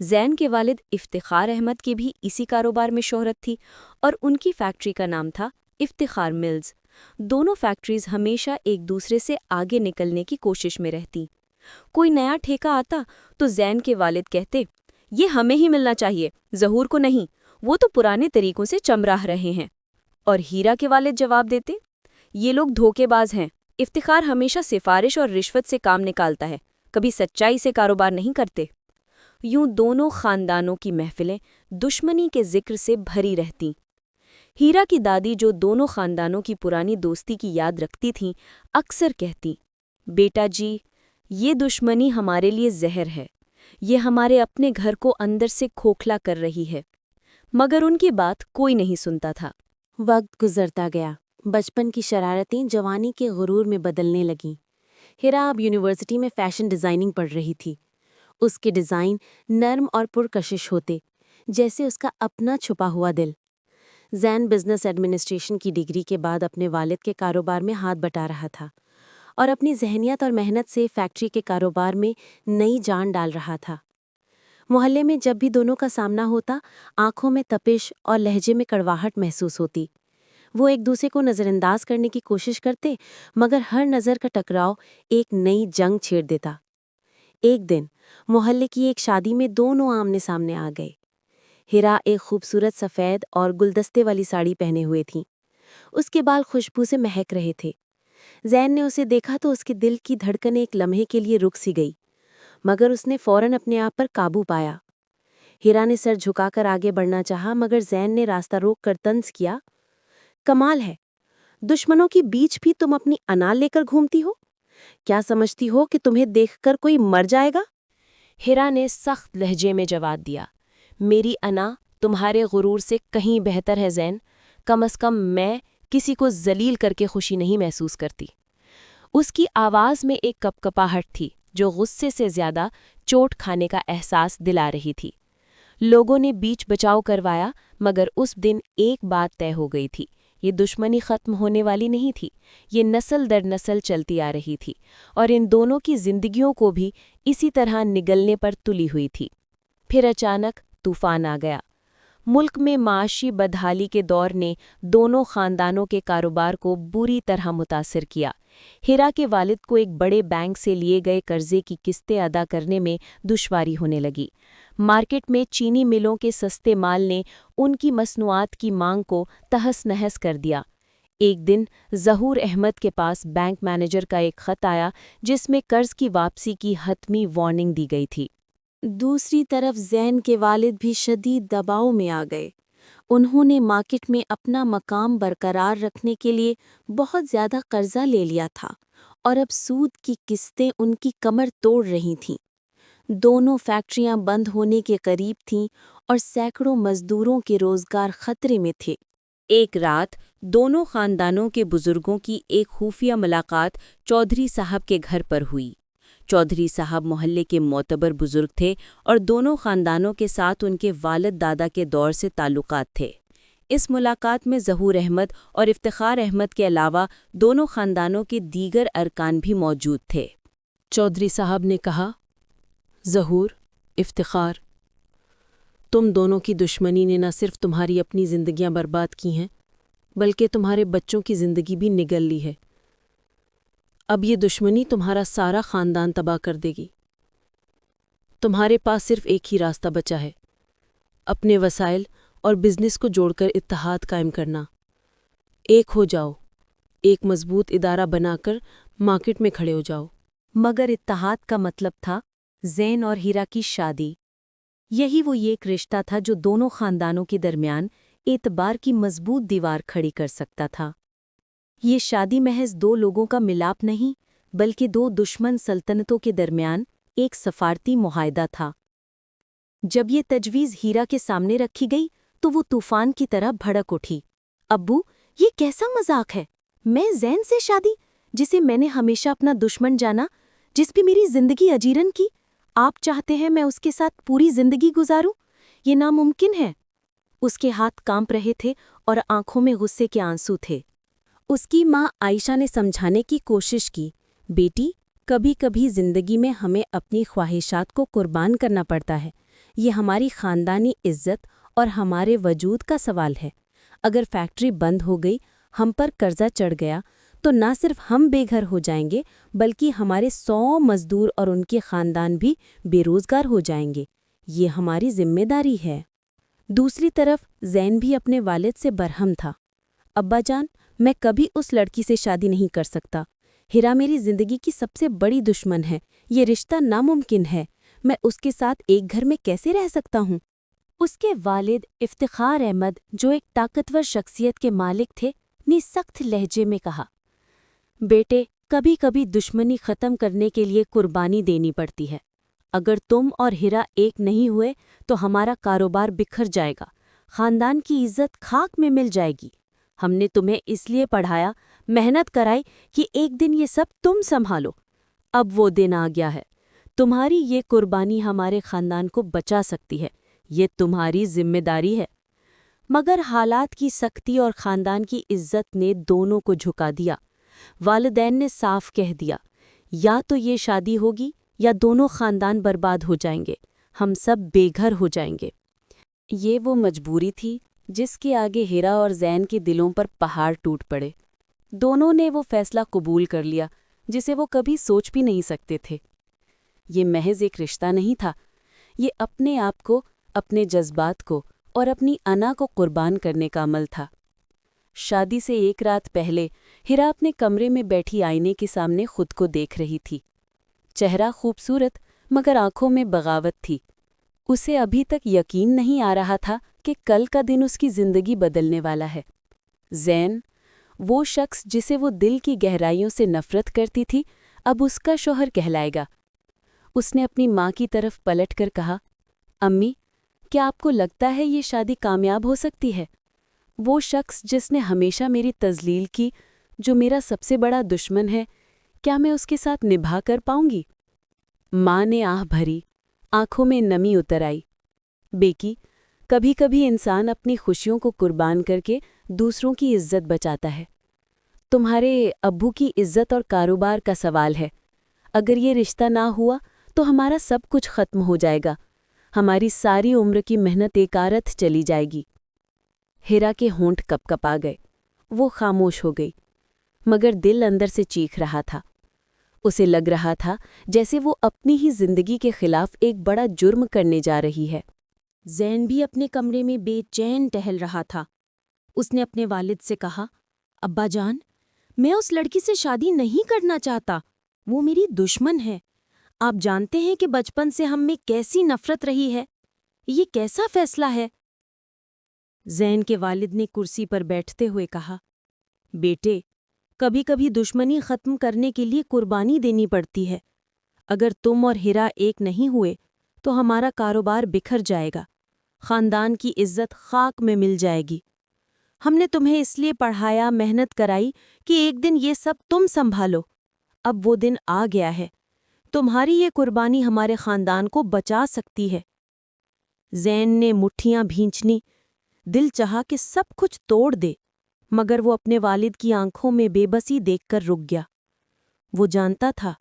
زین کے والد افتخار احمد کی بھی اسی کاروبار میں شہرت تھی اور ان کی فیکٹری کا نام تھا افتخار ملز۔ دونوں فیکٹریز ہمیشہ ایک دوسرے سے آگے نکلنے کی کوشش میں رہتی۔ کوئی نیا ٹھیکہ آتا تو زین کے والد کہتے، یہ ہمیں ہی ملنا چاہیے، ظہور کو نہیں، وہ تو پرانے طریقوں سے چمراہ رہے ہیں۔ اور ہیرا کے والد جواب دیتے، یہ لوگ دھوکے باز ہیں، افتخار ہمیشہ سفارش اور رشوت سے کام نکالتا ہے، کبھی سچائی سے کاروبار نہیں کرتے۔ یوں دونوں خاندانوں کی محفلیں دشمنی کے ذکر سے بھری رہتیں۔ ہیرا کی دادی جو دونوں خاندانوں کی پرانی دوستی کی یاد رکھتی تھیں، اکثر کہتی، بیٹا جی، یہ دشمنی ہمارے لیے زہر ہے، یہ ہمارے اپنے گھر کو اندر سے کھوکھلا کر رہی ہے، مگر ان کی بات کوئی نہیں سنتا تھا۔ وقت گزرتا گیا، بچپن کی شرارتیں جوانی کے غرور میں بدلنے لگیں۔ ہیرا اب یونیورسٹی میں فیشن ڈیزائننگ پڑھ رہی تھی۔ اس کے ڈیزائن نرم اور پرکشش ہوتے، جیسے اس کا اپنا چھپا ہوا دل۔ زین بزنس ایڈمنسٹریشن کی ڈگری کے بعد اپنے والد کے کاروبار میں ہاتھ بٹا رہا تھا اور اپنی ذہنیت اور محنت سے فیکٹری کے کاروبار میں نئی جان ڈال رہا تھا۔ محلے میں جب بھی دونوں کا سامنا ہوتا، آنکھوں میں تپش اور لہجے میں کڑواہٹ محسوس ہوتی۔ وہ ایک دوسرے کو نظر انداز کرنے کی کوشش کرتے، مگر ہر نظر کا ٹکراؤ ایک نئی جنگ چھیڑ دیتا۔ ایک دن محلے کی ایک شادی میں دونوں آمنے سامنے آ گئے۔ ہیرا ایک خوبصورت سفید اور گلدستے والی ساڑی پہنے ہوئے تھی۔ اس کے بال خوشبو سے مہک رہے تھے۔ زین نے اسے دیکھا تو اس کے دل کی دھڑکن ایک لمحے کے لیے رک سی گئی، مگر اس نے فوراً اپنے آپ پر قابو پایا۔ ہیرا نے سر جھکا کر آگے بڑھنا چاہا، مگر زین نے راستہ روک کر طنز کیا، کمال ہے، دشمنوں کے بیچ بھی تم اپنی انا لے کر گھومتی ہو؟ کیا سمجھتی ہو کہ تمہیں دیکھ کر کوئی مر جائے گا؟ ہیرا نے سخت لہجے میں جواب دیا، میری انا تمہارے غرور سے کہیں بہتر ہے زین، کم از کم میں کسی کو ذلیل کر کے خوشی نہیں محسوس کرتی۔ اس کی آواز میں ایک کپکپاہٹ تھی جو غصے سے زیادہ چوٹ کھانے کا احساس دلا رہی تھی۔ لوگوں نے بیچ بچاؤ کروایا، مگر اس دن ایک بات طے ہو گئی تھی، یہ دشمنی ختم ہونے والی نہیں تھی، یہ نسل در نسل چلتی آ رہی تھی، اور ان دونوں کی زندگیوں کو بھی اسی طرح نگلنے پر تلی ہوئی تھی۔ پھر اچانک طوفان آ گیا۔ ملک میں معاشی بدحالی کے دور نے دونوں خاندانوں کے کاروبار کو بری طرح متاثر کیا۔ ہیرا کے والد کو ایک بڑے بینک سے لیے گئے قرضے کی قسطیں ادا کرنے میں دشواری ہونے لگی۔ مارکیٹ میں چینی ملوں کے سستے مال نے ان کی مصنوعات کی مانگ کو تہس نہس کر دیا۔ ایک دن ظہور احمد کے پاس بینک مینیجر کا ایک خط آیا جس میں قرض کی واپسی کی حتمی وارننگ دی گئی تھی۔ دوسری طرف زین کے والد بھی شدید دباؤ میں آ گئے۔ انہوں نے مارکیٹ میں اپنا مقام برقرار رکھنے کے لیے بہت زیادہ قرضہ لے لیا تھا اور اب سود کی قسطیں ان کی کمر توڑ رہی تھیں۔ دونوں فیکٹریاں بند ہونے کے قریب تھیں اور سینکڑوں مزدوروں کے روزگار خطرے میں تھے۔ ایک رات دونوں خاندانوں کے بزرگوں کی ایک خفیہ ملاقات چودھری صاحب کے گھر پر ہوئی۔ چودھری صاحب محلے کے معتبر بزرگ تھے اور دونوں خاندانوں کے ساتھ ان کے والد دادا کے دور سے تعلقات تھے۔ اس ملاقات میں ظہور احمد اور افتخار احمد کے علاوہ دونوں خاندانوں کے دیگر ارکان بھی موجود تھے۔ چودھری صاحب نے کہا، ظہور، افتخار، تم دونوں کی دشمنی نے نہ صرف تمہاری اپنی زندگیاں برباد کی ہیں، بلکہ تمہارے بچوں کی زندگی بھی نگل لی ہے۔ اب یہ دشمنی تمہارا سارا خاندان تباہ کر دے گی۔ تمہارے پاس صرف ایک ہی راستہ بچا ہے، اپنے وسائل اور بزنس کو جوڑ کر اتحاد قائم کرنا۔ ایک ہو جاؤ، ایک مضبوط ادارہ بنا کر مارکیٹ میں کھڑے ہو جاؤ۔ مگر اتحاد کا مطلب تھا زین اور ہیرا کی شادی۔ یہی وہ ایک رشتہ تھا جو دونوں خاندانوں کے درمیان اعتبار کی مضبوط دیوار کھڑی کر سکتا تھا۔ یہ شادی محض دو لوگوں کا ملاپ نہیں، بلکہ دو دشمن سلطنتوں کے درمیان ایک سفارتی معاہدہ تھا۔ جب یہ تجویز ہیرا کے سامنے رکھی گئی تو وہ طوفان کی طرح بھڑک اٹھی۔ ابو، یہ کیسا مذاق ہے؟ میں زین سے شادی، جسے میں نے ہمیشہ اپنا دشمن جانا، جس پہ میری زندگی اجیرن کی، آپ چاہتے ہیں میں اس کے ساتھ پوری زندگی گزاروں؟ یہ ناممکن ہے۔ اس کے ہاتھ کانپ رہے تھے اور آنکھوں میں غصے کے آنسو تھے۔ اس کی ماں عائشہ نے سمجھانے کی کوشش کی، بیٹی، کبھی کبھی زندگی میں ہمیں اپنی خواہشات کو قربان کرنا پڑتا ہے، یہ ہماری خاندانی عزت اور ہمارے وجود کا سوال ہے۔ اگر فیکٹری بند ہو گئی، ہم پر قرضہ چڑھ گیا، تو نہ صرف ہم بے گھر ہو جائیں گے بلکہ ہمارے 100 مزدور اور ان کے خاندان بھی بے روزگار ہو جائیں گے۔ یہ ہماری ذمہ داری ہے۔ دوسری طرف زین بھی اپنے والد سے برہم تھا۔ ابا جان، میں کبھی اس لڑکی سے شادی نہیں کر سکتا۔ ہیرا میری زندگی کی سب سے بڑی دشمن ہے۔ یہ رشتہ ناممکن ہے۔ میں اس کے ساتھ ایک گھر میں کیسے رہ سکتا ہوں؟ اس کے والد افتخار احمد، جو ایک طاقتور شخصیت کے مالک تھے، نے سخت لہجے میں کہا، بیٹے، کبھی کبھی دشمنی ختم کرنے کے لیے قربانی دینی پڑتی ہے۔ اگر تم اور ہیرا ایک نہیں ہوئے تو ہمارا کاروبار بکھر جائے گا، خاندان کی عزت خاک میں مل جائے گی۔ ہم نے تمہیں اس لیے پڑھایا، محنت کرائی کہ ایک دن یہ سب تم سنبھالو۔ اب وہ دن آ گیا ہے۔ تمہاری یہ قربانی ہمارے خاندان کو بچا سکتی ہے۔ یہ تمہاری ذمہ داری ہے۔ مگر حالات کی سختی اور خاندان کی عزت نے دونوں کو جھکا دیا۔ والدین نے صاف کہہ دیا، یا تو یہ شادی ہوگی یا دونوں خاندان برباد ہو جائیں گے، ہم سب بے گھر ہو جائیں گے۔ یہ وہ مجبوری تھی جس کے آگے ہیرا اور زین کے دلوں پر پہاڑ ٹوٹ پڑے۔ دونوں نے وہ فیصلہ قبول کر لیا جسے وہ کبھی سوچ بھی نہیں سکتے تھے۔ یہ محض ایک رشتہ نہیں تھا، یہ اپنے آپ کو، اپنے جذبات کو اور اپنی انا کو قربان کرنے کا عمل تھا۔ شادی سے ایک رات پہلے ہیرا اپنے کمرے میں بیٹھی آئینے کے سامنے خود کو دیکھ رہی تھی۔ چہرہ خوبصورت مگر آنکھوں میں بغاوت تھی۔ اسے ابھی تک یقین نہیں آ رہا تھا کہ کل کا دن اس کی زندگی بدلنے والا ہے۔ زین، وہ شخص جسے وہ دل کی گہرائیوں سے نفرت کرتی تھی، اب اس کا شوہر کہلائے گا۔ اس نے اپنی ماں کی طرف پلٹ کر کہا، امی، کیا آپ کو لگتا ہے یہ شادی کامیاب ہو سکتی ہے؟ وہ شخص جس نے ہمیشہ میری تذلیل کی، جو میرا سب سے بڑا دشمن ہے، کیا میں اس کے ساتھ نبھا کر پاؤں گی؟ ماں نے آہ بھری، آنکھوں میں نمی اتر آئی۔ بیٹی، کبھی کبھی انسان اپنی خوشیوں کو قربان کر کے دوسروں کی عزت بچاتا ہے۔ تمہارے ابو کی عزت اور کاروبار کا سوال ہے۔ اگر یہ رشتہ نہ ہوا تو ہمارا سب کچھ ختم ہو جائے گا۔ ہماری ساری عمر کی محنت ایکارت چلی جائے گی۔ ہیرا کے ہونٹ کپ کپ آ گئے۔ وہ خاموش ہو گئی، مگر دل اندر سے چیخ رہا تھا۔ اسے لگ رہا تھا جیسے وہ اپنی ہی زندگی کے خلاف ایک بڑا جرم کرنے جا رہی ہے۔ زین بھی اپنے کمرے میں بے چین ٹہل رہا تھا۔ اس نے اپنے والد سے کہا، ابا جان، میں اس لڑکی سے شادی نہیں کرنا چاہتا۔ وہ میری دشمن ہے۔ آپ جانتے ہیں کہ بچپن سے ہم میں کیسی نفرت رہی ہے۔ یہ کیسا فیصلہ ہے؟ زین کے والد نے کرسی پر بیٹھتے ہوئے کہا، بیٹے، کبھی کبھی دشمنی ختم کرنے کے لیے قربانی دینی پڑتی ہے۔ اگر تم اور ہیرا ایک نہیں ہوئے تو ہمارا کاروبار بکھر جائے گا، خاندان کی عزت خاک میں مل جائے گی۔ ہم نے تمہیں اس لیے پڑھایا، محنت کرائی کہ ایک دن یہ سب تم سنبھالو۔ اب وہ دن آ گیا ہے۔ تمہاری یہ قربانی ہمارے خاندان کو بچا سکتی ہے۔ زین نے مٹھیاں بھینچنی، دل چاہا کہ سب کچھ توڑ دے، مگر وہ اپنے والد کی آنکھوں میں بے بسی دیکھ کر رک گیا۔ وہ جانتا تھا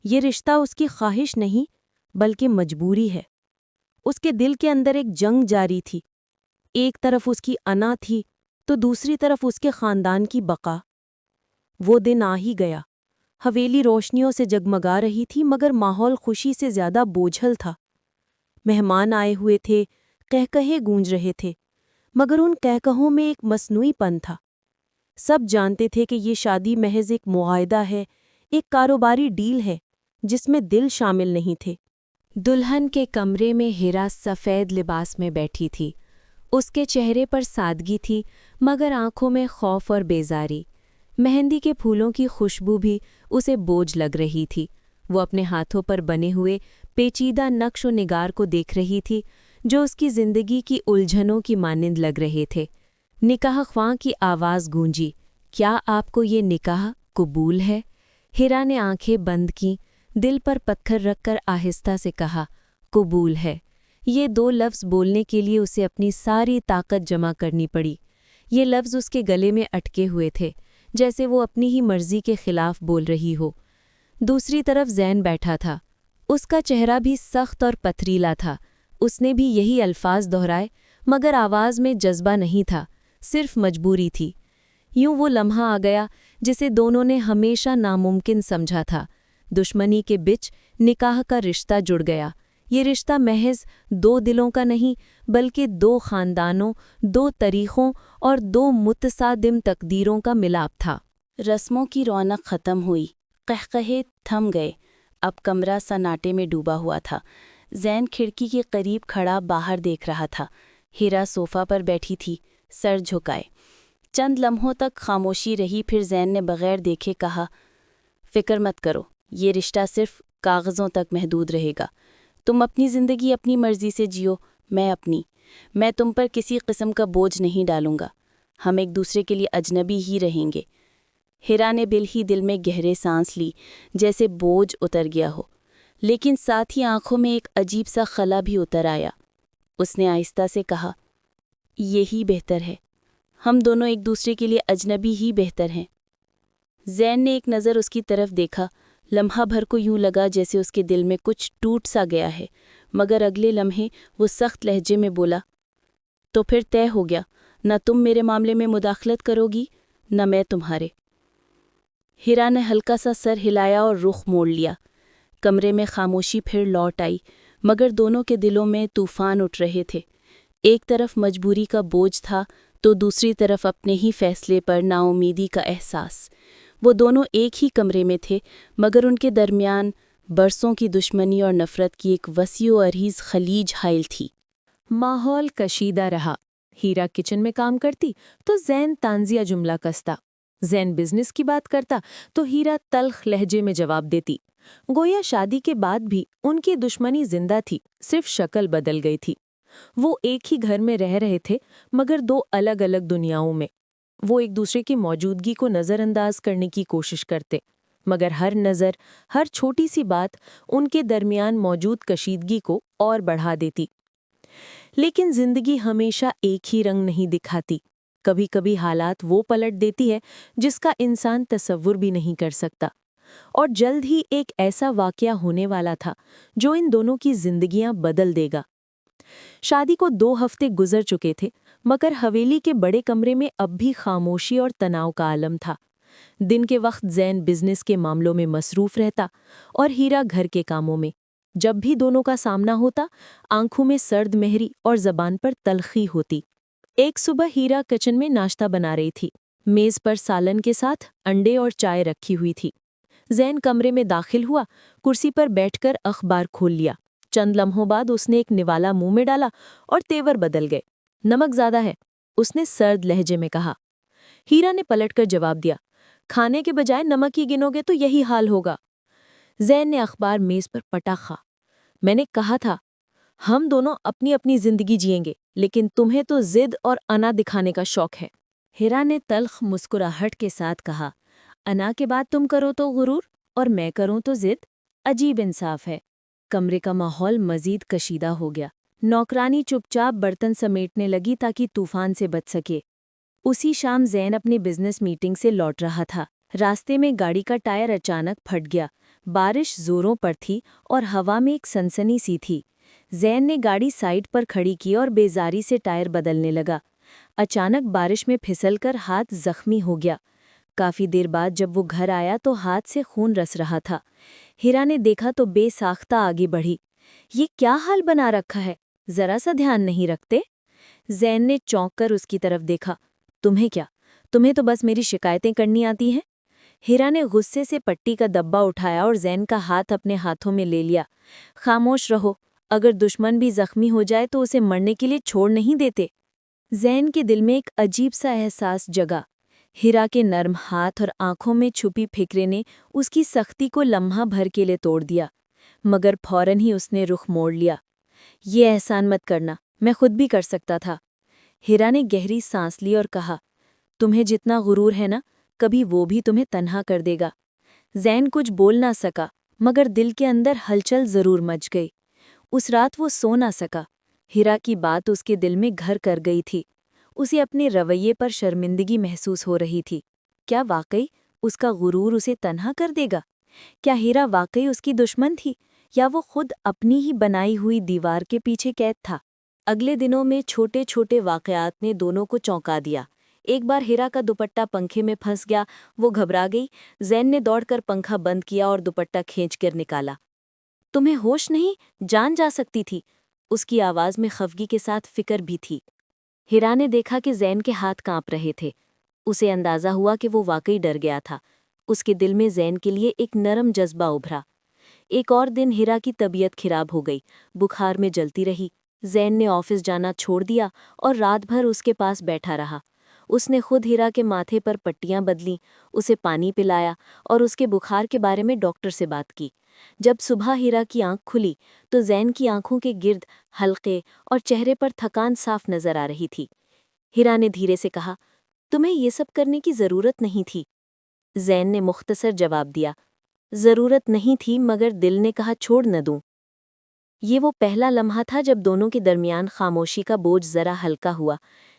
یہ رشتہ اس کی خواہش نہیں بلکہ مجبوری ہے۔ اس کے دل کے اندر ایک جنگ جاری تھی۔ ایک طرف اس کی انا تھی تو دوسری طرف اس کے خاندان کی بقا۔ وہ دن آ ہی گیا۔ حویلی روشنیوں سے جگمگا رہی تھی مگر ماحول خوشی سے زیادہ بوجھل تھا۔ مہمان آئے ہوئے تھے، قہقہے گونج رہے تھے، مگر ان قہقہوں میں ایک مصنوعی پن تھا۔ سب جانتے تھے کہ یہ شادی محض ایک معاہدہ ہے، ایک کاروباری ڈیل ہے جس میں دل شامل نہیں تھے۔ دلہن کے کمرے میں ہیرا سفید لباس میں بیٹھی تھی۔ اس کے چہرے پر سادگی تھی مگر آنکھوں میں خوف اور بیزاری۔ مہندی کے پھولوں کی خوشبو بھی اسے بوجھ لگ رہی تھی۔ وہ اپنے ہاتھوں پر بنے ہوئے پیچیدہ نقش و نگار کو دیکھ رہی تھی جو اس کی زندگی کی الجھنوں کی مانند لگ رہے تھے۔ نکاح خواں کی آواز گونجی، کیا آپ کو یہ نکاح قبول ہے؟ ہیرا نے آنکھیں بند کیں، دل پر پتھر رکھ کر آہستہ سے کہا، قبول ہے۔ یہ دو لفظ بولنے کے لیے اسے اپنی ساری طاقت جمع کرنی پڑی۔ یہ لفظ اس کے گلے میں اٹکے ہوئے تھے، جیسے وہ اپنی ہی مرضی کے خلاف بول رہی ہو۔ دوسری طرف زین بیٹھا تھا۔ اس کا چہرہ بھی سخت اور پتھریلا تھا۔ اس نے بھی یہی الفاظ دہرائے، مگر آواز میں جذبہ نہیں تھا، صرف مجبوری تھی۔ یوں وہ لمحہ آ گیا جسے دونوں نے ہمیشہ ناممکن سمجھا تھا۔ دشمنی کے بچ نکاح کا رشتہ جڑ گیا۔ یہ رشتہ محض دو دلوں کا نہیں، بلکہ دو خاندانوں، دو تاریخوں اور دو متصادم تقدیروں کا ملاپ تھا۔ رسموں کی رونق ختم ہوئی، قہقہے تھم گئے۔ اب کمرہ سناٹے میں ڈوبا ہوا تھا۔ زین کھڑکی کے قریب کھڑا باہر دیکھ رہا تھا۔ ہیرا صوفہ پر بیٹھی تھی، سر جھکائے۔ چند لمحوں تک خاموشی رہی، پھر زین نے بغیر دیکھے کہا، فکر مت کرو، یہ رشتہ صرف کاغذوں تک محدود رہے گا۔ تم اپنی زندگی اپنی مرضی سے جیو، میں اپنی۔ میں تم پر کسی قسم کا بوجھ نہیں ڈالوں گا۔ ہم ایک دوسرے کے لیے اجنبی ہی رہیں گے۔ ہیرا نے دل میں گہرے سانس لی، جیسے بوجھ اتر گیا ہو، لیکن ساتھ ہی آنکھوں میں ایک عجیب سا خلا بھی اتر آیا۔ اس نے آہستہ سے کہا، یہی بہتر ہے، ہم دونوں ایک دوسرے کے لیے اجنبی ہی بہتر ہیں۔ زین نے ایک نظر اس کی طرف دیکھا، لمحہ بھر کو یوں لگا جیسے اس کے دل میں کچھ ٹوٹ سا گیا ہے، مگر اگلے لمحے وہ سخت لہجے میں بولا، تو پھر طے ہو گیا، نہ تم میرے معاملے میں مداخلت کرو گی، نہ میں تمہارے۔ ہیرا نے ہلکا سا سر ہلایا اور رخ موڑ لیا۔ کمرے میں خاموشی پھر لوٹ آئی، مگر دونوں کے دلوں میں طوفان اٹھ رہے تھے۔ ایک طرف مجبوری کا بوجھ تھا تو دوسری طرف اپنے ہی فیصلے پر نا امیدی کا احساس۔ وہ دونوں ایک ہی کمرے میں تھے، مگر ان کے درمیان برسوں کی دشمنی اور نفرت کی ایک وسیع و عریض خلیج حائل تھی۔ ماحول کشیدہ رہا۔ ہیرا کچن میں کام کرتی تو زین طنزیہ جملہ کستا۔ زین بزنس کی بات کرتا تو ہیرا تلخ لہجے میں جواب دیتی۔ گویا شادی کے بعد بھی ان کی دشمنی زندہ تھی، صرف شکل بدل گئی تھی۔ وہ ایک ہی گھر میں رہ رہے تھے، مگر دو الگ الگ دنیاؤں میں۔ وہ ایک دوسرے کی موجودگی کو نظر انداز کرنے کی کوشش کرتے، مگر ہر نظر، ہر چھوٹی سی بات ان کے درمیان موجود کشیدگی کو اور بڑھا دیتی۔ لیکن زندگی ہمیشہ ایک ہی رنگ نہیں دکھاتی۔ کبھی کبھی حالات وہ پلٹ دیتی ہے جس کا انسان تصور بھی نہیں کر سکتا۔ اور جلد ہی ایک ایسا واقعہ ہونے والا تھا جو ان دونوں کی زندگیاں بدل دے گا۔ شادی کو 2 ہفتے گزر چکے تھے، مگر حویلی کے بڑے کمرے میں اب بھی خاموشی اور تناؤ کا عالم تھا۔ دن کے وقت زین بزنس کے معاملوں میں مصروف رہتا اور ہیرا گھر کے کاموں میں۔ جب بھی دونوں کا سامنا ہوتا، آنکھوں میں سرد مہری اور زبان پر تلخی ہوتی۔ ایک صبح ہیرا کچن میں ناشتہ بنا رہی تھی۔ میز پر سالن کے ساتھ انڈے اور چائے رکھی ہوئی تھی۔ زین کمرے میں داخل ہوا، کرسی پر بیٹھ کر اخبار کھول لیا۔ چند لمحوں بعد اس نے ایک نوالا منہ میں ڈالا اور تیور بدل گئے۔ نمک زیادہ ہے، اس نے سرد لہجے میں کہا۔ ہیرا نے پلٹ کر جواب دیا، کھانے کے بجائے نمک ہی گنو گے تو یہی حال ہوگا۔ زین نے اخبار میز پر پٹاخا، میں نے کہا تھا ہم دونوں اپنی اپنی زندگی جئیں گے، لیکن تمہیں تو ضد اور انا دکھانے کا شوق ہے۔ ہیرا نے تلخ مسکراہٹ کے ساتھ کہا، انا کے بعد تم کرو تو غرور اور میں کروں تو ضد، عجیب انصاف ہے۔ کمرے کا ماحول مزید کشیدہ ہو گیا۔ نوکرانی چپ چاپ برتن سمیٹنے لگی تاکہ طوفان سے بچ سکے۔ اسی شام زین اپنی بزنس میٹنگ سے لوٹ رہا تھا۔ راستے میں گاڑی کا ٹائر اچانک پھٹ گیا۔ بارش زوروں پر تھی اور ہوا میں ایک سنسنی سی تھی۔ زین نے گاڑی سائڈ پر کھڑی کی اور بیزاری سے ٹائر بدلنے لگا۔ اچانک بارش میں پھسل کر ہاتھ زخمی ہو گیا۔ کافی دیر بعد جب وہ گھر آیا تو ہاتھ سے خون رس رہا تھا۔ ہیرا نے دیکھا تو بے ساختہ آگے بڑھی۔ یہ کیا حال بنا رکھا ہے، ذرا سا دھیان نہیں رکھتے؟ زین نے چونک کر اس کی طرف دیکھا، تمہیں کیا؟ تمہیں تو بس میری شکایتیں کرنی آتی ہیں۔ ہیرا نے غصے سے پٹی کا ڈبہ اٹھایا اور زین کا ہاتھ اپنے ہاتھوں میں لے لیا۔ خاموش رہو، اگر دشمن بھی زخمی ہو جائے تو اسے مرنے کے لیے چھوڑ نہیں دیتے۔ زین کے دل میں ایک عجیب سا احساس جگا۔ ہیرا کے نرم ہاتھ اور آنکھوں میں چھپی فکرے نے اس کی سختی کو لمحہ بھر کے لیے توڑ دیا، مگر فوراً ہی اس نے رخ موڑ لیا۔ یہ احسان مت کرنا، میں خود بھی کر سکتا تھا۔ ہیرا نے گہری سانس لی اور کہا، تمہیں جتنا غرور ہے نا، کبھی وہ بھی تمہیں تنہا کر دے گا۔ زین کچھ بول نہ سکا، مگر دل کے اندر ہلچل ضرور مچ گئی۔ اس رات وہ سو نہ سکا۔ ہیرا کی بات اس کے دل میں گھر کر گئی تھی۔ اسے اپنے رویے پر شرمندگی محسوس ہو رہی تھی۔ کیا واقعی اس کا غرور اسے تنہا کر دے گا؟ کیا ہیرا واقعی اس کی دشمن تھی، یا وہ خود اپنی ہی بنائی ہوئی دیوار کے پیچھے قید تھا؟ اگلے دنوں میں چھوٹے چھوٹے واقعات نے دونوں کو چونکا دیا۔ ایک بار ہیرا کا دوپٹہ پنکھے میں پھنس گیا، وہ گھبرا گئی۔ زین نے دوڑ کر پنکھا بند کیا اور دوپٹہ کھینچ کر نکالا۔ تمہیں ہوش نہیں؟ جان جا سکتی تھی۔ اس کی آواز میں خفگی کے ساتھ فکر بھی تھی۔ ہیرا نے دیکھا کہ زین کے ہاتھ کانپ رہے تھے۔ اسے اندازہ ہوا کہ وہ واقعی ڈر گیا تھا۔ اس کے دل میں زین کے لیے ایک نرم جذبہ ابھرا۔ ایک اور دن ہیرا کی طبیعت خراب ہو گئی، بخار میں جلتی رہی۔ زین نے آفس جانا چھوڑ دیا اور رات بھر اس کے پاس بیٹھا رہا۔ اس نے خود ہیرا کے ماتھے پر پٹیاں بدلیں، اسے پانی پلایا اور اس کے بخار کے بارے میں ڈاکٹر سے بات کی۔ جب صبح ہیرا کی آنکھ کھلی تو زین کی آنکھوں کے گرد حلقے اور چہرے پر تھکان صاف نظر آ رہی تھی۔ ہیرا نے دھیرے سے کہا، تمہیں یہ سب کرنے کی ضرورت نہیں تھی۔ زین نے مختصر جواب دیا، ضرورت نہیں تھی مگر دل نے کہا چھوڑ نہ دوں۔ یہ وہ پہلا لمحہ تھا جب دونوں کے درمیان خاموشی کا بوجھ ذرا ہلکا ہوا۔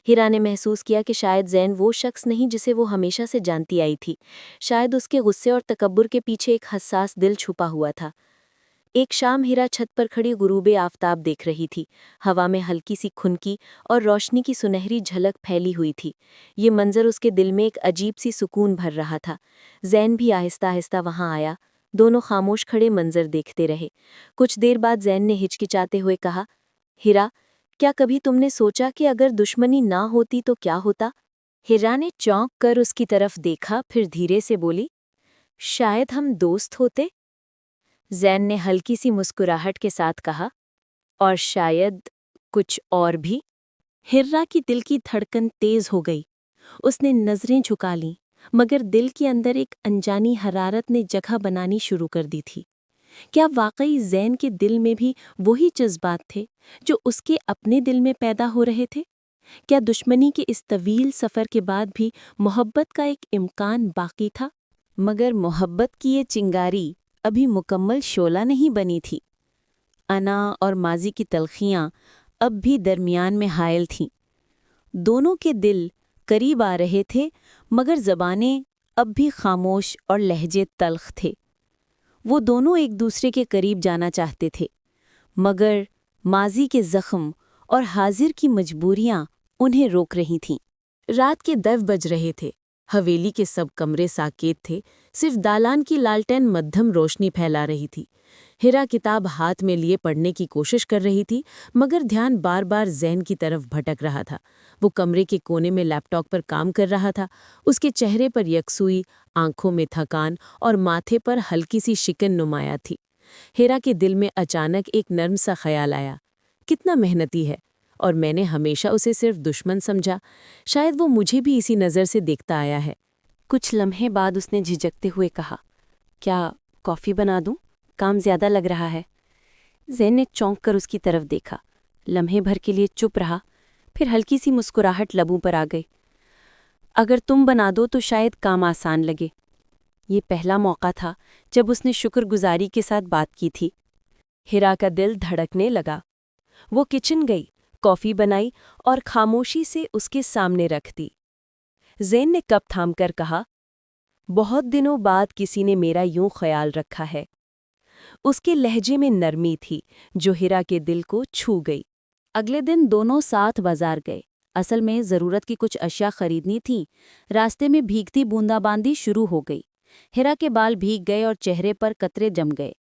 ہیرا نے محسوس کیا کہ شاید زین وہ شخص نہیں جسے وہ ہمیشہ سے جانتی آئی تھی۔ شاید اس کے غصے اور تکبر کے پیچھے ایک حساس دل چھپا ہوا تھا۔ ایک شام ہیرا چھت پر کھڑی غروب آفتاب دیکھ رہی تھی۔ ہوا میں ہلکی سی کھنکی اور روشنی کی سنہری جھلک پھیلی ہوئی تھی۔ یہ منظر اس کے دل میں ایک عجیب سی سکون بھر رہا تھا۔ زین بھی آہستہ آہستہ وہاں آیا۔ دونوں خاموش کھڑے منظر دیکھتے رہے۔ کچھ دیر بعد زین نے ہچکچاتے ہوئے کہا، ہیرا، کیا کبھی تم نے سوچا کہ اگر دشمنی نہ ہوتی تو کیا ہوتا؟ ہیرا نے چونک کر اس کی طرف دیکھا، پھر دھیرے سے بولی، شاید ہم دوست ہوتے؟ زین نے ہلکی سی مسکراہٹ کے ساتھ کہا، اور شاید کچھ اور بھی؟ ہیرا کی دل کی دھڑکن تیز ہو گئی۔ اس نے نظریں جھکا لیں، مگر دل کے اندر ایک انجانی حرارت نے جگہ بنانی شروع کر دی تھی۔ کیا واقعی زین کے دل میں بھی وہی جذبات تھے جو اس کے اپنے دل میں پیدا ہو رہے تھے؟ کیا دشمنی کے اس طویل سفر کے بعد بھی محبت کا ایک امکان باقی تھا؟ مگر محبت کی یہ چنگاری ابھی مکمل شعلہ نہیں بنی تھی۔ انا اور ماضی کی تلخیاں اب بھی درمیان میں حائل تھیں۔ دونوں کے دل قریب آ رہے تھے، مگر زبانیں اب بھی خاموش اور لہجے تلخ تھے۔ وہ دونوں ایک دوسرے کے قریب جانا چاہتے تھے، مگر ماضی کے زخم اور حاضر کی مجبوریاں انہیں روک رہی تھیں۔ رات کے 10 بج رہے تھے۔ حویلی کے سب کمرے ساکت تھے، صرف دالان کی لالٹین مدھم روشنی پھیلا رہی تھی۔ ہیرا کتاب ہاتھ میں لیے پڑھنے کی کوشش کر رہی تھی، مگر دھیان بار بار زین کی طرف بھٹک رہا تھا۔ وہ کمرے کے کونے میں لیپ ٹاپ پر کام کر رہا تھا۔ اس کے چہرے پر یکسوئی، آنکھوں میں تھکان اور ماتھے پر ہلکی سی شکن نمایاں تھی۔ ہیرا کے دل میں اچانک ایک نرم سا خیال آیا، کتنا محنتی ہے، اور میں نے ہمیشہ اسے صرف دشمن سمجھا۔ شاید وہ مجھے بھی اسی نظر سے دیکھتا آیا ہے۔ کچھ لمحے بعد اس نے جھجکتے ہوئے کہا، کیا کافی بنا دوں؟ کام زیادہ لگ رہا ہے۔ زین نے چونک کر اس کی طرف دیکھا، لمحے بھر کے لیے چپ رہا، پھر ہلکی سی مسکراہٹ لبوں پر آ گئی۔ اگر تم بنا دو تو شاید کام آسان لگے۔ یہ پہلا موقع تھا جب اس نے شکر گزاری کے ساتھ بات کی تھی۔ ہیرا کا دل دھڑکنے لگا۔ وہ کچن گئی، کافی بنائی اور خاموشی سے اس کے سامنے رکھ دی۔ زین نے کپ تھام کر کہا، بہت دنوں بعد کسی نے میرا یوں خیال رکھا ہے۔ اس کے لہجے میں نرمی تھی جو ہیرا کے دل کو چھو گئی۔ اگلے دن دونوں ساتھ بازار گئے۔ اصل میں ضرورت کی کچھ اشیاء خریدنی تھی۔ راستے میں بھیگتی بوندا باندی شروع ہو گئی۔ ہیرا کے بال بھیگ گئے اور چہرے پر قطرے جم گئے۔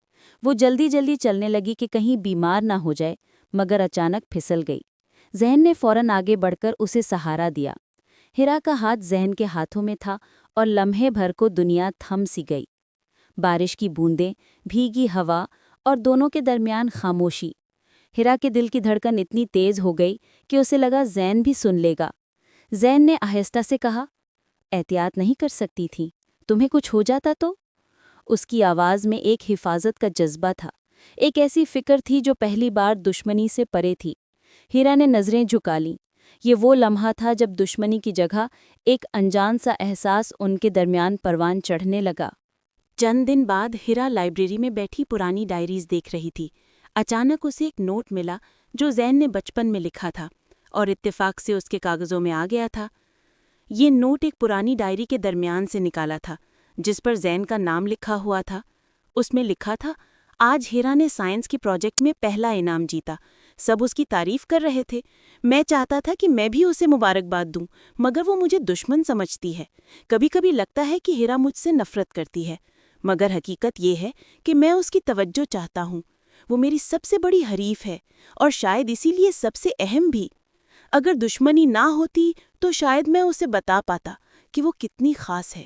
وہ جلدی جلدی چلنے لگی کہ کہیں بیمار نہ ہو جائے، مگر اچانک پھسل گئی۔ ذہن نے فوراً آگے بڑھ کر اسے سہارا دیا۔ ہیرا کا ہاتھ ذہن کے ہاتھوں میں تھا اور لمحے بھر کو دنیا تھم سی گئی۔ بارش کی بوندیں، بھیگی ہوا اور دونوں کے درمیان خاموشی۔ ہیرا کے دل کی دھڑکن اتنی تیز ہو گئی کہ اسے لگا زین بھی سن لے گا۔ زین نے آہستہ سے کہا، احتیاط نہیں کر سکتی تھی، تمہیں کچھ ہو جاتا تو؟ اس کی آواز میں ایک حفاظت کا جذبہ تھا، ایک ایسی فکر تھی جو پہلی بار دشمنی سے پرے تھی۔ ہیرا نے نظریں جھکا لیں۔ یہ وہ لمحہ تھا جب دشمنی کی جگہ ایک انجان سا احساس ان کے درمیان پروان چڑھنے لگا۔ چند دن بعد ہیرا لائبریری میں بیٹھی پرانی ڈائریز دیکھ رہی تھی۔ اچانک اسے ایک نوٹ ملا جو زین نے بچپن میں لکھا تھا اور اتفاق سے اس کے کاغذوں میں آ گیا تھا۔ یہ نوٹ ایک پرانی ڈائری کے درمیان سے نکالا تھا جس پر زین کا نام لکھا ہوا تھا۔ اس میں لکھا تھا، آج ہیرا نے سائنس کے پروجیکٹ میں پہلا انعام جیتا، سب اس کی تعریف کر رہے تھے۔ میں چاہتا تھا کہ میں بھی اسے مبارکباد دوں، مگر وہ مجھے دشمن سمجھتی ہے۔ کبھی کبھی لگتا ہے کہ ہیرا مجھ سے نفرت کرتی ہے، مگر حقیقت یہ ہے کہ میں اس کی توجہ چاہتا ہوں۔ وہ میری سب سے بڑی حریف ہے، اور شاید اسی لیے سب سے اہم بھی۔ اگر دشمنی نہ ہوتی تو شاید میں اسے بتا پاتا کہ وہ کتنی خاص ہے۔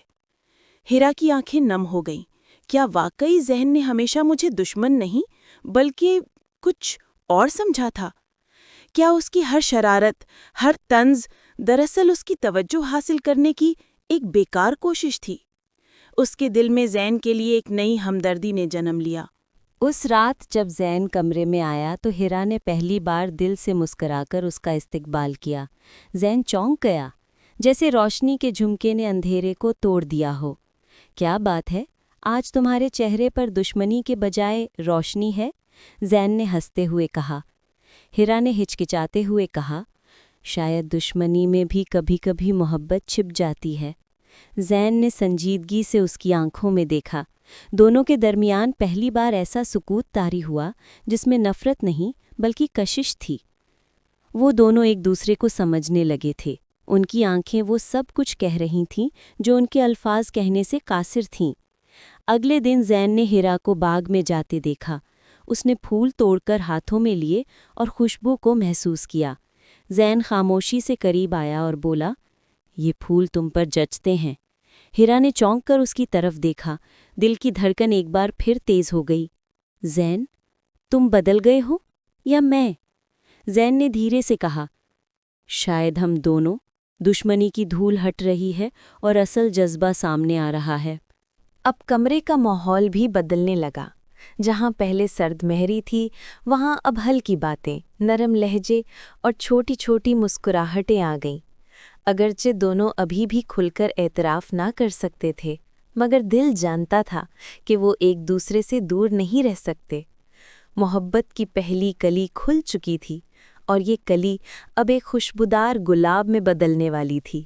ہیرا کی آنکھیں نم ہو گئیں۔ کیا واقعی ذہن نے ہمیشہ مجھے دشمن نہیں بلکہ کچھ اور سمجھا تھا؟ کیا اس کی ہر شرارت، ہر طنز دراصل اس کی توجہ حاصل کرنے کی ایک بیکار کوشش تھی؟ اس کے دل میں زین کے لیے ایک نئی ہمدردی نے جنم لیا۔ اس رات جب زین کمرے میں آیا تو ہیرا نے پہلی بار دل سے مسکرا کر اس کا استقبال کیا۔ زین چونک گیا، جیسے روشنی کے جھمکے نے اندھیرے کو توڑ دیا ہو۔ کیا بات ہے، آج تمہارے چہرے پر دشمنی کے بجائے روشنی ہے؟ زین نے ہنستے ہوئے کہا۔ ہیرا نے ہچکچاتے ہوئے کہا، شاید دشمنی میں بھی کبھی کبھی محبت چھپ جاتی ہے۔ زین نے سنجیدگی سے اس کی آنکھوں میں دیکھا۔ دونوں کے درمیان پہلی بار ایسا سکوت طاری ہوا جس میں نفرت نہیں بلکہ کشش تھی۔ وہ دونوں ایک دوسرے کو سمجھنے لگے تھے۔ ان کی آنکھیں وہ سب کچھ کہہ رہی تھیں جو ان کے الفاظ کہنے سے قاصر تھیں۔ اگلے دن زین نے ہیرا کو باغ میں جاتے دیکھا۔ اس نے پھول توڑ کر ہاتھوں میں لیے اور خوشبو کو محسوس کیا۔ زین خاموشی سے قریب آیا اور بولا، یہ پھول تم پر جچتے ہیں۔ ہیرا نے چونک کر اس کی طرف دیکھا۔ دل کی دھڑکن ایک بار پھر تیز ہو گئی۔ زین، تم بدل گئے ہو یا میں؟ زین نے دھیرے سے کہا، شاید ہم دونوں۔ دشمنی کی دھول ہٹ رہی ہے اور اصل جذبہ سامنے آ رہا ہے۔ اب کمرے کا ماحول بھی بدلنے لگا۔ جہاں پہلے سرد مہری تھی، وہاں اب ہلکی باتیں، نرم لہجے اور چھوٹی چھوٹی مسکراہٹیں آ گئیں۔ اگرچہ دونوں ابھی بھی کھل کر اعتراف نہ کر سکتے تھے، مگر دل جانتا تھا کہ وہ ایک دوسرے سے دور نہیں رہ سکتے۔ محبت کی پہلی کلی کھل چکی تھی، اور یہ کلی اب ایک خوشبودار گلاب میں بدلنے والی تھی۔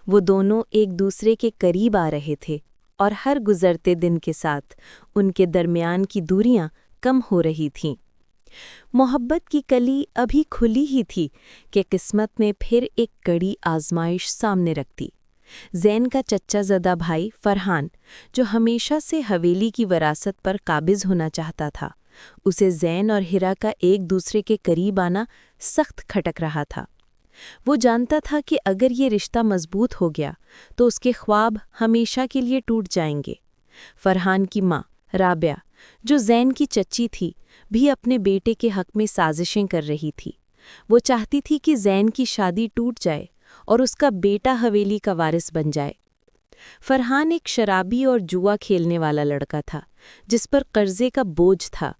وہ دونوں ایک دوسرے کے قریب آ رہے تھے، اور ہر گزرتے دن کے ساتھ ان کے درمیان کی دوریاں کم ہو رہی تھیں۔ محبت کی کلی ابھی کھلی ہی تھی کہ قسمت نے پھر ایک کڑی آزمائش سامنے رکھ دی۔ زین کا چچا زدہ بھائی فرحان، جو ہمیشہ سے حویلی کی وراثت پر قابض ہونا چاہتا تھا، اسے زین اور ہیرا کا ایک دوسرے کے قریب آنا سخت کھٹک رہا تھا۔ وہ جانتا تھا کہ اگر یہ رشتہ مضبوط ہو گیا تو اس کے خواب ہمیشہ کے لیے ٹوٹ جائیں گے۔ فرحان کی ماں رابعہ، جو زین کی چچی تھی، بھی اپنے بیٹے کے حق میں سازشیں کر رہی تھی۔ وہ چاہتی تھی کہ زین کی شادی ٹوٹ جائے اور اس کا بیٹا حویلی کا وارث بن جائے۔ فرحان ایک شرابی اور جوا کھیلنے والا لڑکا تھا جس پر قرضے کا بوجھ تھا۔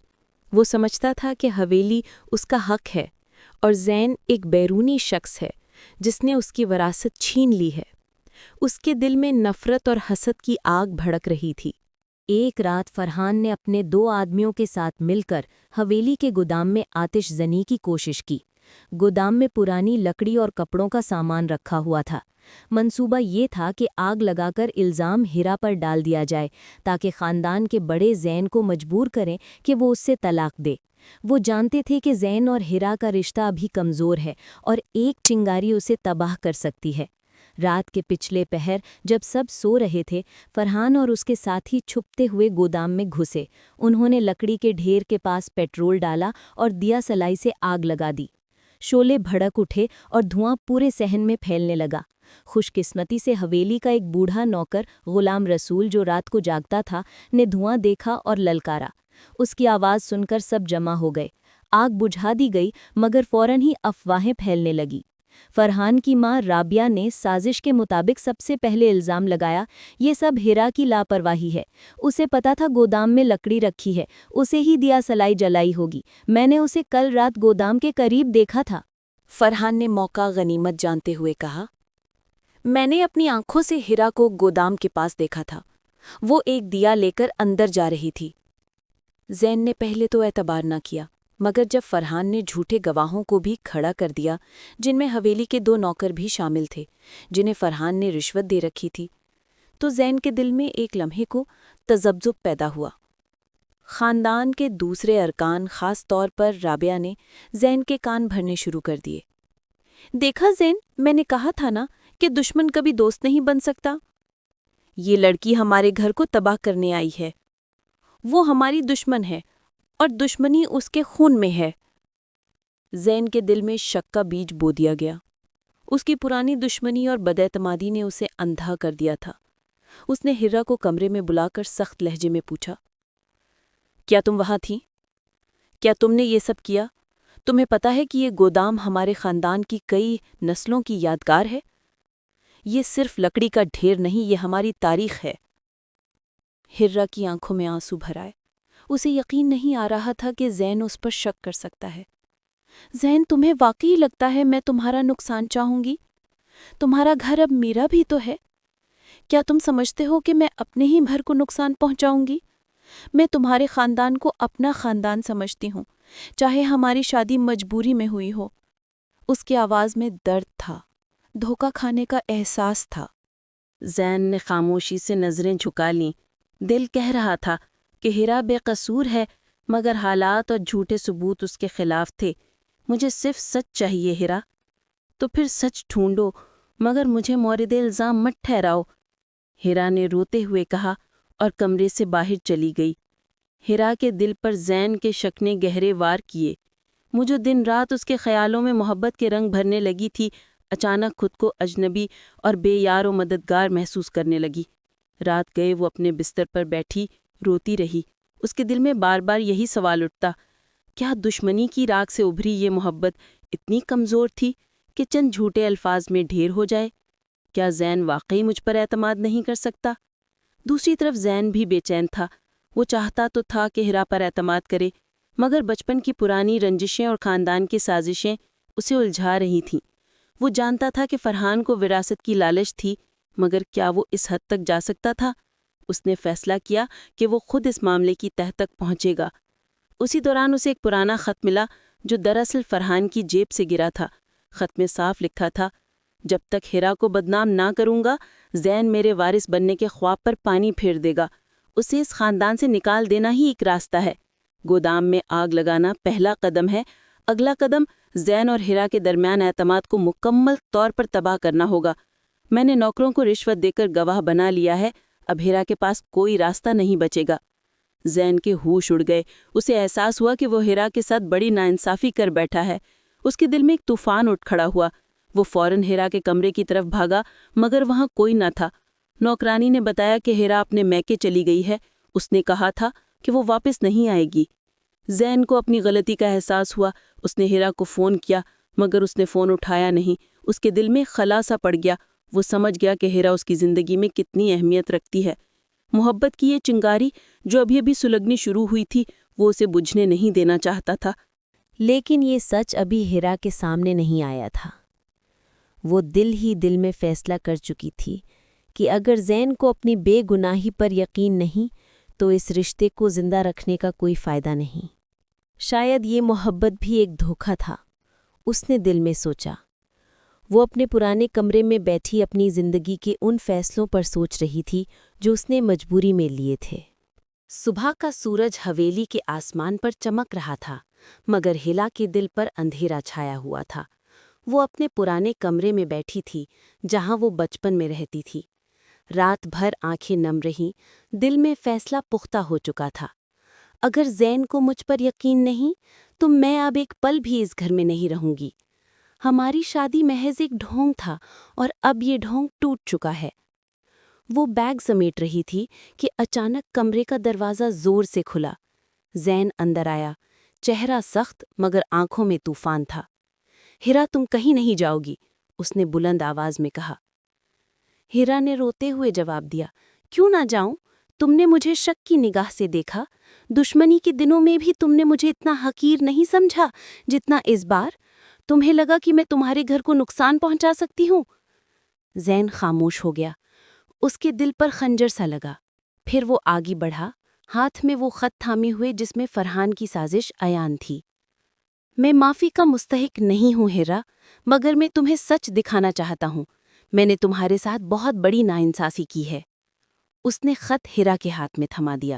وہ سمجھتا تھا کہ حویلی اس کا حق ہے اور زین ایک بیرونی شخص ہے جس نے اس کی وراثت چھین لی ہے۔ اس کے دل میں نفرت اور حسد کی آگ بھڑک رہی تھی۔ ایک رات فرحان نے اپنے 2 آدمیوں کے ساتھ مل کر حویلی کے گودام میں آتش زنی کی کوشش کی۔ گودام میں پرانی لکڑی اور کپڑوں کا سامان رکھا ہوا تھا۔ منصوبہ یہ تھا کہ آگ لگا کر الزام ہیرا پر ڈال دیا جائے تاکہ خاندان کے بڑے زین کو مجبور کریں کہ وہ اس سے طلاق دے۔ وہ جانتے تھے کہ زین اور ہیرا کا رشتہ ابھی کمزور ہے اور ایک چنگاری اسے تباہ کر سکتی ہے۔ رات کے پچھلے پہر جب سب سو رہے تھے، فرحان اور اس کے ساتھی چھپتے ہوئے گودام میں گھسے۔ انہوں نے لکڑی کے ڈھیر کے پاس پیٹرول ڈالا اور دیا سلائی سے آگ لگا دی۔ شعلے بھڑک اٹھے اور دھواں پورے صحن میں پھیلنے لگا۔ خوش قسمتی سے حویلی کا ایک بوڑھا نوکر غلام رسول، جو رات کو جاگتا تھا، نے دھواں دیکھا اور للکارا۔ اس کی آواز سن کر سب جمع ہو گئے۔ آگ بجھا دی گئی، مگر فوراً ہی افواہیں پھیلنے لگی۔ فرحان کی ماں رابعہ نے سازش کے مطابق سب سے پہلے الزام لگایا، یہ سب ہیرا کی لاپرواہی ہے۔ اسے پتا تھا گودام میں لکڑی رکھی ہے، اسے ہی دیا سلائی جلائی ہوگی۔ میں نے اسے کل رات گودام کے قریب دیکھا تھا۔ فرحان نے موقع غنیمت جانتے ہوئے کہا، میں نے اپنی آنکھوں سے ہیرا کو گودام کے پاس دیکھا تھا۔ وہ ایک دیا لے کر اندر جا رہی تھی۔ زین نے پہلے تو اعتبار نہ کیا، مگر جب فرحان نے جھوٹے گواہوں کو بھی کھڑا کر دیا، جن میں حویلی کے 2 نوکر بھی شامل تھے جنہیں فرحان نے رشوت دے رکھی تھی، تو زین کے دل میں ایک لمحے کو تذبذب پیدا ہوا۔ خاندان کے دوسرے ارکان، خاص طور پر رابعہ نے زین کے کان بھرنے شروع کر دیے۔ دیکھا زین، میں نے کہا تھا نا کہ دشمن کبھی دوست نہیں بن سکتا۔ یہ لڑکی ہمارے گھر کو تباہ کرنے آئی ہے۔ وہ ہماری دشمن ہے اور دشمنی اس کے خون میں ہے۔ زین کے دل میں شک کا بیج بو دیا گیا۔ اس کی پرانی دشمنی اور بداعتمادی نے اسے اندھا کر دیا تھا۔ اس نے ہرا کو کمرے میں بلا کر سخت لہجے میں پوچھا، کیا تم وہاں تھی؟ کیا تم نے یہ سب کیا؟ تمہیں پتا ہے کہ یہ گودام ہمارے خاندان کی کئی نسلوں کی یادگار ہے؟ یہ صرف لکڑی کا ڈھیر نہیں، یہ ہماری تاریخ ہے۔ ہرا کی آنکھوں میں آنسو بھر آئے۔ اسے یقین نہیں آ رہا تھا کہ زین اس پر شک کر سکتا ہے۔ زین، تمہیں واقعی لگتا ہے میں تمہارا نقصان چاہوں گی؟ تمہارا گھر اب میرا بھی تو ہے۔ کیا تم سمجھتے ہو کہ میں اپنے ہی گھر کو نقصان پہنچاؤں گی؟ میں تمہارے خاندان کو اپنا خاندان سمجھتی ہوں، چاہے ہماری شادی مجبوری میں ہوئی ہو۔ اس کی آواز میں درد تھا، دھوکہ کھانے کا احساس تھا۔ زین نے خاموشی سے نظریں جھکا لیں۔ دل کہہ رہا تھا کہ ہرا بے قصور ہے، مگر حالات اور جھوٹے ثبوت اس کے خلاف تھے۔ مجھے صرف سچ چاہیے ہرا۔ تو پھر سچ ڈھونڈو، مگر مجھے مورد الزام مت ٹھہراؤ، ہرا نے روتے ہوئے کہا اور کمرے سے باہر چلی گئی۔ ہرا کے دل پر زین کے شک نے گہرے وار کیے۔ مجھے دن رات اس کے خیالوں میں محبت کے رنگ بھرنے لگی تھی، اچانک خود کو اجنبی اور بے یار و مددگار محسوس کرنے لگی۔ رات گئے وہ اپنے بستر پر بیٹھی روتی رہی۔ اس کے دل میں بار بار یہی سوال اٹھتا، کیا دشمنی کی راکھ سے ابھری یہ محبت اتنی کمزور تھی کہ چند جھوٹے الفاظ میں ڈھیر ہو جائے؟ کیا زین واقعی مجھ پر اعتماد نہیں کر سکتا؟ دوسری طرف زین بھی بے چین تھا۔ وہ چاہتا تو تھا کہ ہرا پر اعتماد کرے، مگر بچپن کی پرانی رنجشیں اور خاندان کی سازشیں اسے الجھا رہی تھیں۔ وہ جانتا تھا کہ فرحان کو وراثت کی لالچ تھی، مگر کیا وہ اس حد تک جا سکتا تھا؟ اس نے فیصلہ کیا کہ وہ خود اس معاملے کی تہہ تک پہنچے گا۔ اسی دوران اسے ایک پرانا خط ملا جو دراصل فرحان کی جیب سے گرا تھا۔ خط میں صاف لکھا تھا، جب تک ہرا کو بدنام نہ کروں گا، زین میرے وارث بننے کے خواب پر پانی پھیر دے گا۔ اسے اس خاندان سے نکال دینا ہی ایک راستہ ہے۔ گودام میں آگ لگانا پہلا قدم ہے، اگلا قدم زین اور ہرا کے درمیان اعتماد کو مکمل طور پر تباہ کرنا ہوگا۔ میں نے نوکروں کو رشوت دے کر گواہ بنا لیا ہے، اب ہرا کے پاس کوئی راستہ نہیں بچے گا۔ زین کے ہوش اڑ گئے۔ اسے احساس ہوا کہ وہ ہرا کے ساتھ بڑی ناانصافی کر بیٹھا ہے۔ اس کے دل میں ایک طوفان اٹھ کھڑا ہوا۔ وہ فوراً ہرا کے کمرے کی طرف بھاگا، مگر وہاں کوئی نہ تھا۔ نوکرانی نے بتایا کہ ہرا اپنے میکے چلی گئی ہے۔ اس نے کہا تھا کہ وہ واپس نہیں آئے گی۔ زین کو اپنی غلطی کا احساس ہوا۔ اس نے ہرا کو فون کیا، مگر اس نے فون اٹھایا نہیں۔ اس کے دل میں خلا سا پڑ گیا۔ وہ سمجھ گیا کہ ہرا اس کی زندگی میں کتنی اہمیت رکھتی ہے۔ محبت کی یہ چنگاری جو ابھی ابھی سلگنی شروع ہوئی تھی، وہ اسے بجھنے نہیں دینا چاہتا تھا۔ لیکن یہ سچ ابھی ہرا کے سامنے نہیں آیا تھا۔ وہ دل ہی دل میں فیصلہ کر چکی تھی کہ اگر زین کو اپنی بے گناہی پر یقین نہیں تو اس رشتے کو زندہ رکھنے کا کوئی فائدہ نہیں۔ شاید یہ محبت بھی ایک دھوکہ تھا، اس نے دل میں سوچا۔ وہ اپنے پرانے کمرے میں بیٹھی اپنی زندگی کے ان فیصلوں پر سوچ رہی تھی جو اس نے مجبوری میں لیے تھے۔ صبح کا سورج حویلی کے آسمان پر چمک رہا تھا، مگر ہلا کے دل پر اندھیرا چھایا ہوا تھا۔ وہ اپنے پرانے کمرے میں بیٹھی تھی جہاں وہ بچپن میں رہتی تھی۔ رات بھر آنکھیں نم رہیں، دل میں فیصلہ پختہ ہو چکا تھا۔ اگر زین کو مجھ پر یقین نہیں تو میں اب ایک پل بھی اس گھر میں نہیں رہوں گی۔ ہماری شادی محض ایک ڈھونگ تھا اور اب یہ ڈھونگ ٹوٹ چکا ہے۔ وہ بیگ سمیٹ رہی تھی کہ اچانک کمرے کا دروازہ زور سے کھلا۔ زین اندر آیا، چہرہ سخت مگر آنکھوں میں طوفان تھا۔ ہرا، تم کہیں نہیں جاؤ گی، اس نے بلند آواز میں کہا۔ ہرا نے روتے ہوئے جواب دیا، کیوں نہ جاؤں؟ تم نے مجھے شک کی نگاہ سے دیکھا۔ دشمنی کے دنوں میں بھی تم نے مجھے اتنا حقیر نہیں سمجھا جتنا اس بار۔ تمہیں لگا کہ میں تمہارے گھر کو نقصان پہنچا سکتی ہوں۔ زین خاموش ہو گیا۔ اس کے دل پر خنجر سا لگا۔ پھر وہ آگے بڑھا، ہاتھ میں وہ خط تھامے ہوئے جس میں فرحان کی سازش عیان تھی۔ میں معافی کا مستحق نہیں ہوں ہرا، مگر میں تمہیں سچ دکھانا چاہتا ہوں۔ میں نے تمہارے ساتھ بہت بڑی ناانصافی کی ہے۔ اس نے خط ہرا کے ہاتھ میں تھما دیا۔